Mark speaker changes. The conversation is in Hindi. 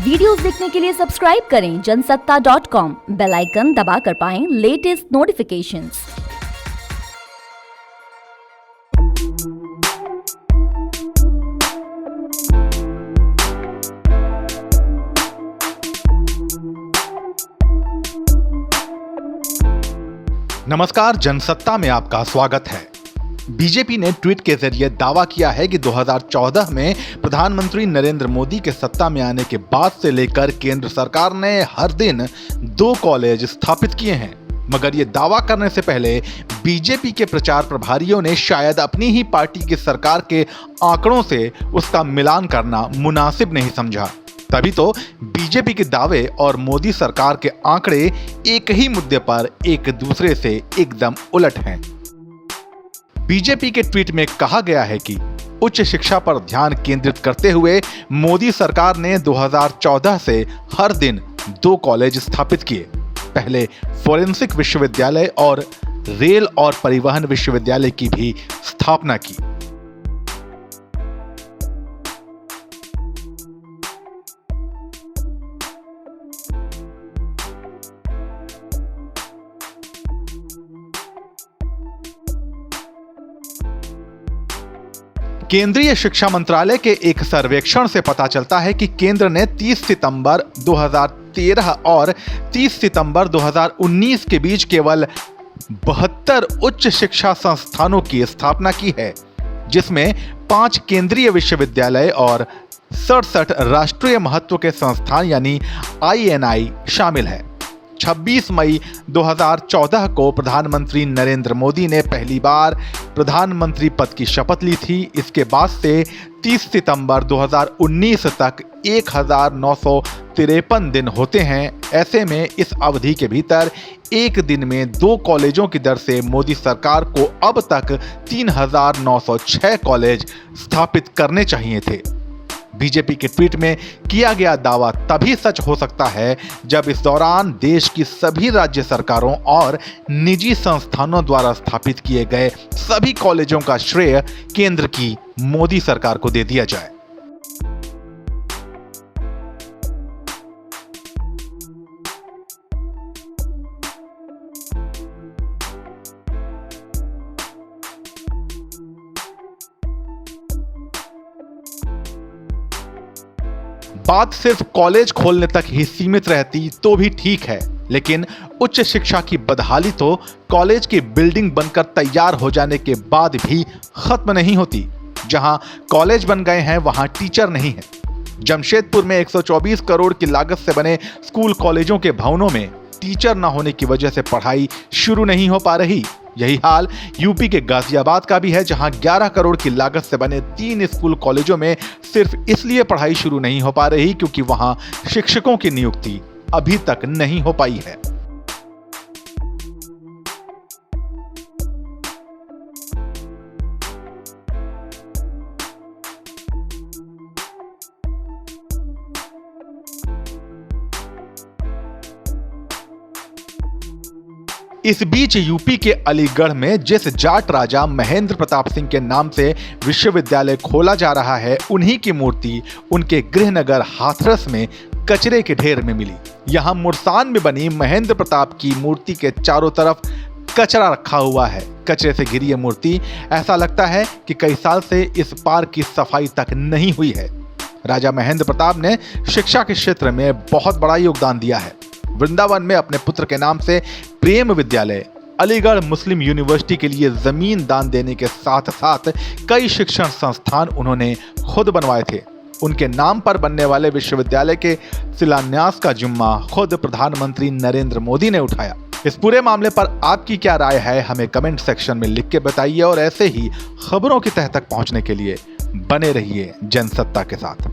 Speaker 1: वीडियोस देखने के लिए सब्सक्राइब करें जनसत्ता.com, बेल आइकन दबाकर पाएं लेटेस्ट नोटिफिकेशंस।
Speaker 2: नमस्कार, जनसत्ता में आपका स्वागत है। बीजेपी ने ट्वीट के जरिए दावा किया है कि 2014 में प्रधानमंत्री नरेंद्र मोदी के सत्ता में आने के बाद से लेकर केंद्र सरकार ने हर दिन 2 कॉलेज स्थापित किए हैं। मगर ये दावा करने से पहले बीजेपी के प्रचार प्रभारियों ने शायद अपनी ही पार्टी की सरकार के आंकड़ों से उसका मिलान करना मुनासिब नहीं समझा। तभी तो बीजेपी के दावे और मोदी सरकार के आंकड़े एक ही मुद्दे पर एक दूसरे से एकदम उलट हैं। बीजेपी के ट्वीट में कहा गया है कि उच्च शिक्षा पर ध्यान केंद्रित करते हुए मोदी सरकार ने 2014 से हर दिन 2 कॉलेज स्थापित किए। पहले फोरेंसिक विश्वविद्यालय और रेल और परिवहन विश्वविद्यालय की भी स्थापना की। केंद्रीय शिक्षा मंत्रालय के एक सर्वेक्षण से पता चलता है कि केंद्र ने 30 सितंबर 2013 और 30 सितंबर 2019 के बीच केवल 72 उच्च शिक्षा संस्थानों की स्थापना की है, जिसमें 5 केंद्रीय विश्वविद्यालय और 67 राष्ट्रीय महत्व के संस्थान यानी INI शामिल है। 26 मई 2014 को प्रधानमंत्री नरेंद्र मोदी ने पहली बार प्रधानमंत्री पद की शपथ ली थी। इसके बाद से 30 सितंबर 2019 तक 1953 दिन होते हैं। ऐसे में इस अवधि के भीतर एक दिन में 2 कॉलेजों की दर से मोदी सरकार को अब तक 3906 कॉलेज स्थापित करने चाहिए थे। बीजेपी के ट्वीट में किया गया दावा तभी सच हो सकता है जब इस दौरान देश की सभी राज्य सरकारों और निजी संस्थानों द्वारा स्थापित किए गए सभी कॉलेजों का श्रेय केंद्र की मोदी सरकार को दे दिया जाए। बात सिर्फ कॉलेज खोलने तक ही सीमित रहती तो भी ठीक है, लेकिन उच्च शिक्षा की बदहाली तो कॉलेज की बिल्डिंग बनकर तैयार हो जाने के बाद भी खत्म नहीं होती। जहां कॉलेज बन गए हैं वहां टीचर नहीं है। जमशेदपुर में 124 करोड़ की लागत से बने स्कूल कॉलेजों के भवनों में टीचर न होने की वजह से पढ़ाई शुरू नहीं हो पा रही। यही हाल यूपी के गाजियाबाद का भी है, जहां 11 करोड़ की लागत से बने 3 स्कूल कॉलेजों में सिर्फ इसलिए पढ़ाई शुरू नहीं हो पा रही क्योंकि वहां शिक्षकों की नियुक्ति अभी तक नहीं हो पाई है। इस बीच यूपी के अलीगढ़ में जिस जाट राजा महेंद्र प्रताप सिंह के नाम से विश्वविद्यालय खोला जा रहा है, उन्हीं की मूर्ति उनके गृहनगर हाथरस में कचरे के ढेर में मिली। यहां मुरसान में बनी महेंद्र प्रताप की मूर्ति के चारों तरफ कचरा रखा हुआ है। कचरे से घिरी ये मूर्ति ऐसा लगता है कि कई साल से इस पार्क की सफाई तक नहीं हुई है। राजा महेंद्र प्रताप ने शिक्षा के क्षेत्र में बहुत बड़ा योगदान दिया है। वृंदावन में अपने पुत्र के नाम से प्रेम विद्यालय, अलीगढ़ मुस्लिम यूनिवर्सिटी के लिए जमीन दान देने के साथ साथ कई शिक्षण संस्थान उन्होंने खुद बनवाए थे। उनके नाम पर बनने वाले विश्वविद्यालय के शिलान्यास का जिम्मा खुद प्रधानमंत्री नरेंद्र मोदी ने उठाया। इस पूरे मामले पर आपकी क्या राय है, हमें कमेंट सेक्शन में लिख के बताइए और ऐसे ही खबरों की तह तक पहुंचने के लिए बने रहिए जनसत्ता के साथ।